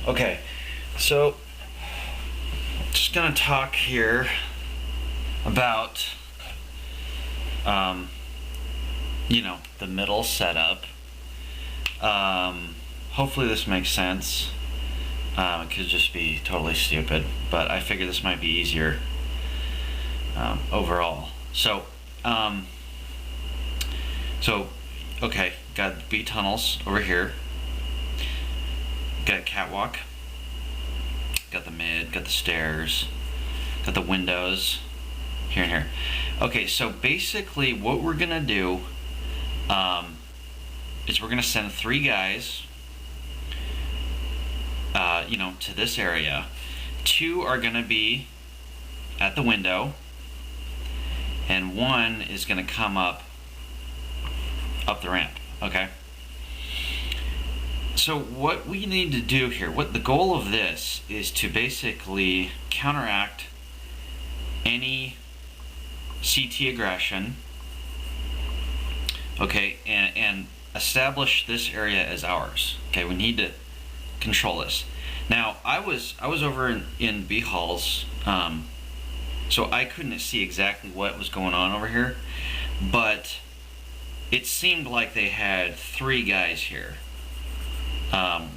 Okay, so just gonna talk here about, um, the middle setup. Hopefully this makes sense. It could just be totally stupid, but I figure this might be easier overall. So, okay, got B tunnels over here. Got a catwalk. Got the mid. Got the stairs. Got the windows. Here and here. Okay, so basically, what we're gonna do is we're gonna send 3 guys, to this area. 2 are gonna be at the window, and 1 is gonna come up the ramp. Okay. So what we need to do here, what the goal of this is to basically counteract any CT aggression, okay, and establish this area as ours. Okay, we need to control this. Now, I was over in B halls, so I couldn't see exactly what was going on over here, but it seemed like they had 3 guys here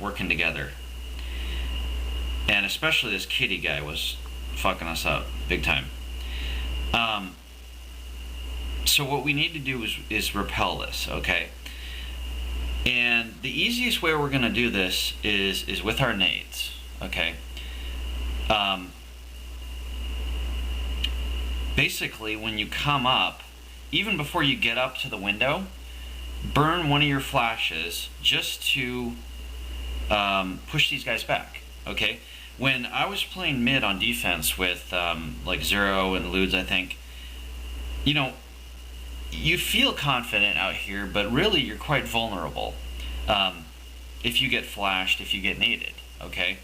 working together, and especially this kitty guy was fucking us up big time. So what we need to do is repel this, okay? And the easiest way we're gonna do this is with our nades, okay? Basically, when you come up, even before you get up to the window, burn one of your flashes just to push these guys back, okay? When I was playing mid on defense with like Zero and Ludes, I think, you feel confident out here, but really you're quite vulnerable if you get flashed, if you get naded, okay?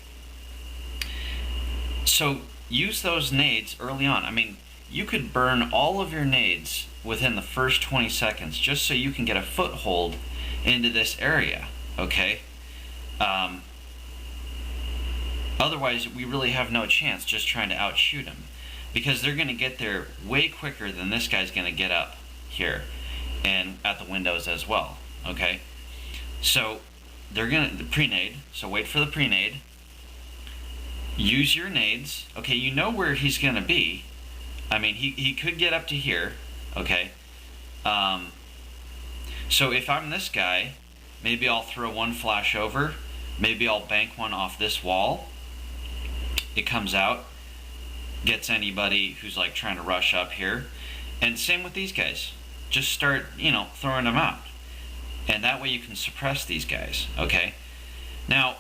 So use those nades early on. I mean, you could burn all of your nades within the first 20 seconds just so you can get a foothold into this area, okay? Otherwise, we really have no chance just trying to outshoot them, because they're going to get there way quicker than this guy's going to get up here and at the windows as well, okay? So they're going to, the pre-nade, so wait for the pre-nade. Use your nades. Okay, you know where he's going to be. I mean, he could get up to here, okay? So if I'm this guy, maybe I'll throw one flash over. Maybe I'll bank one off this wall. It comes out, gets anybody who's like trying to rush up here. And same with these guys. Just start, throwing them out. And that way you can suppress these guys, okay? Now,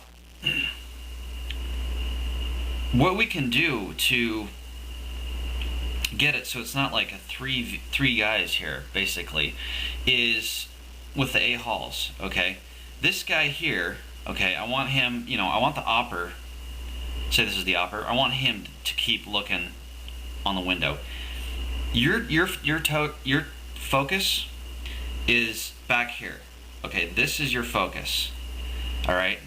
what we can do to get it so it's not like a three guys here, basically, is with the A halls, okay? This guy here, okay, I want him, I want the opper, say this is the opper, I want him to keep looking on the window. Your focus is back here. Okay, this is your focus. All right.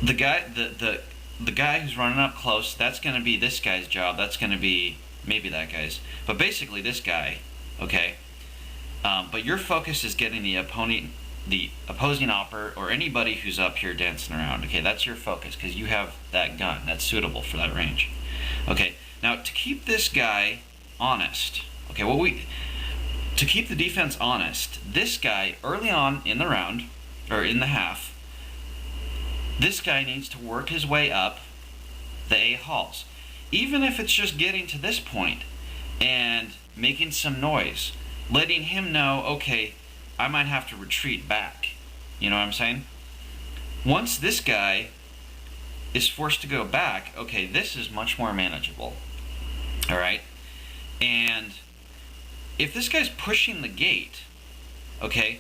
The guy who's running up close, that's going to be this guy's job. That's going to be maybe that guy's, but basically this guy. Okay. But your focus is getting the opposing opper or anybody who's up here dancing around. Okay, that's your focus because you have that gun that's suitable for that range. Okay. Now to keep this guy honest. Okay, to keep the defense honest, this guy early on in the round, or in the half, this guy needs to work his way up the A halls. Even if it's just getting to this point and making some noise, letting him know, okay, I might have to retreat back. You know what I'm saying? Once this guy is forced to go back, okay, this is much more manageable. All right? And if this guy's pushing the gate, okay,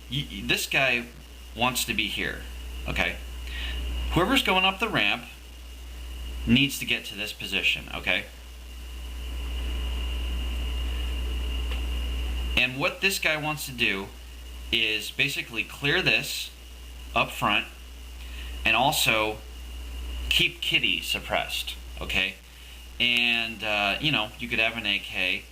this guy wants to be here, okay? Whoever's going up the ramp needs to get to this position, okay? And what this guy wants to do is basically clear this up front, and also keep Kitty suppressed, okay? And you could have an AK.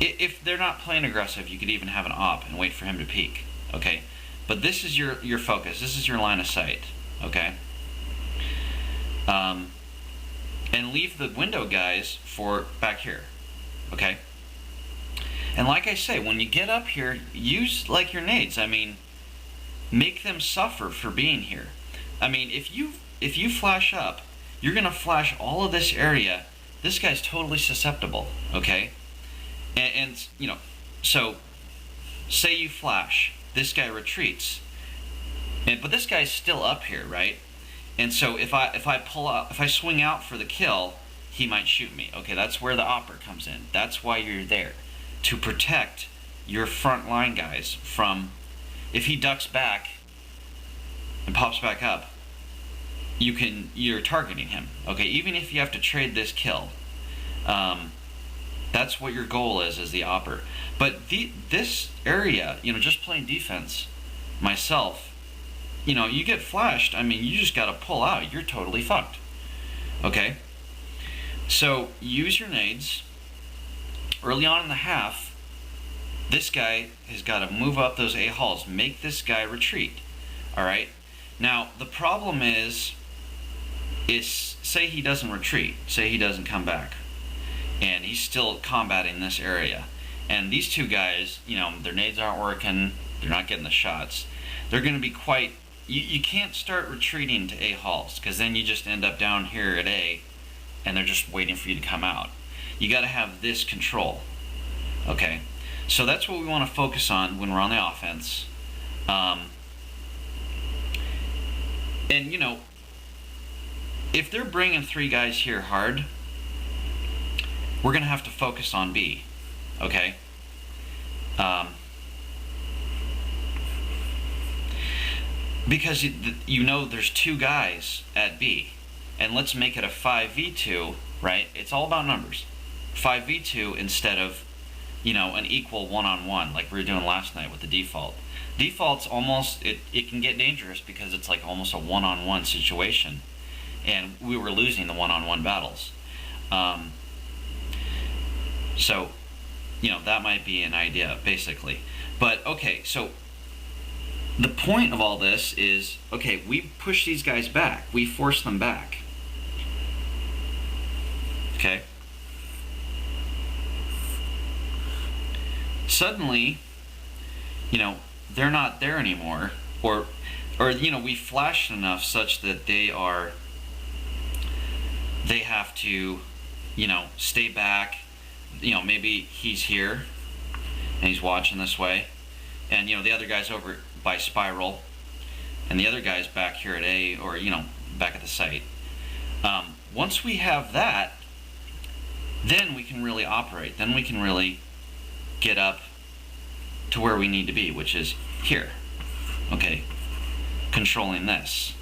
If they're not playing aggressive, you could even have an op and wait for him to peek, okay? But this is your focus. This is your line of sight, okay? And leave the window guys for back here, okay? And like I say, when you get up here, use like your nades. I mean, make them suffer for being here. I mean, if you flash up, you're gonna flash all of this area. This guy's totally susceptible, okay? And so say you flash, this guy retreats, but this guy's still up here, right? And so if I swing out for the kill, he might shoot me. Okay, that's where the opper comes in. That's why you're there, to protect your front line guys from, if he ducks back and pops back up, you're targeting him. Okay, even if you have to trade this kill, that's what your goal is the opper. But this area, just playing defense, myself, you get flashed. I mean, you just got to pull out. You're totally fucked. Okay? So use your nades. Early on in the half, this guy has got to move up those A-halls. Make this guy retreat. All right? Now, the problem is say he doesn't retreat. Say he doesn't come back. And he's still combating this area. And these two guys, their nades aren't working. They're not getting the shots. They're going to be quite... You can't start retreating to A-halls, because then you just end up down here at A, and they're just waiting for you to come out. You got to have this control. Okay? So that's what we want to focus on when we're on the offense. And, if they're bringing 3 guys here hard, we're going to have to focus on B. Okay? Because there's 2 guys at B, and let's make it a 5v2, right? It's all about numbers. 5v2 instead of, an equal one-on-one like we were doing last night with the default. Default's almost, it can get dangerous because it's like almost a one-on-one situation, and we were losing the one-on-one battles. So, that might be an idea, basically. But, okay, so the point of all this is, okay, we push these guys back. We force them back. Okay? Suddenly, they're not there anymore. Or we flashed enough such that they have to, stay back. Maybe he's here and he's watching this way, and the other guy's over by Spiral, and the other guy's back here at A, or back at the site. Once we have that, then we can really operate. Then we can really get up to where we need to be, which is here. Okay, controlling this.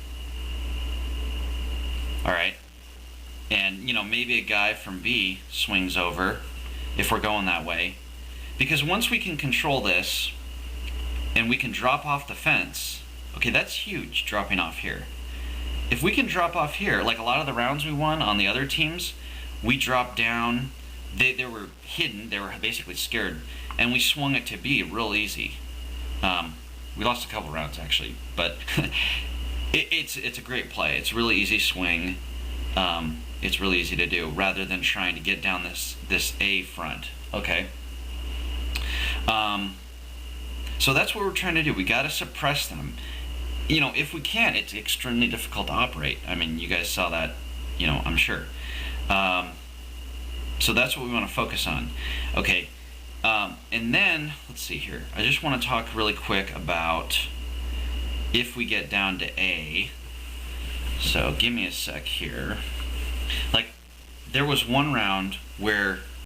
All right, and maybe a guy from B swings over if we're going that way, because once we can control this and we can drop off the fence, okay, that's huge, dropping off here. If we can drop off here, like a lot of the rounds we won on the other teams, we dropped down, they were hidden, they were basically scared, and we swung it to B real easy. We lost a couple rounds actually, but it's a great play. It's a really easy swing. It's really easy to do, rather than trying to get down this A front. Okay. So that's what we're trying to do. We got to suppress them. If we can, it's extremely difficult to operate. I mean, you guys saw that, I'm sure. So that's what we want to focus on. Okay. And then, let's see here. I just want to talk really quick about if we get down to A. So give me a sec here. Like, there was one round where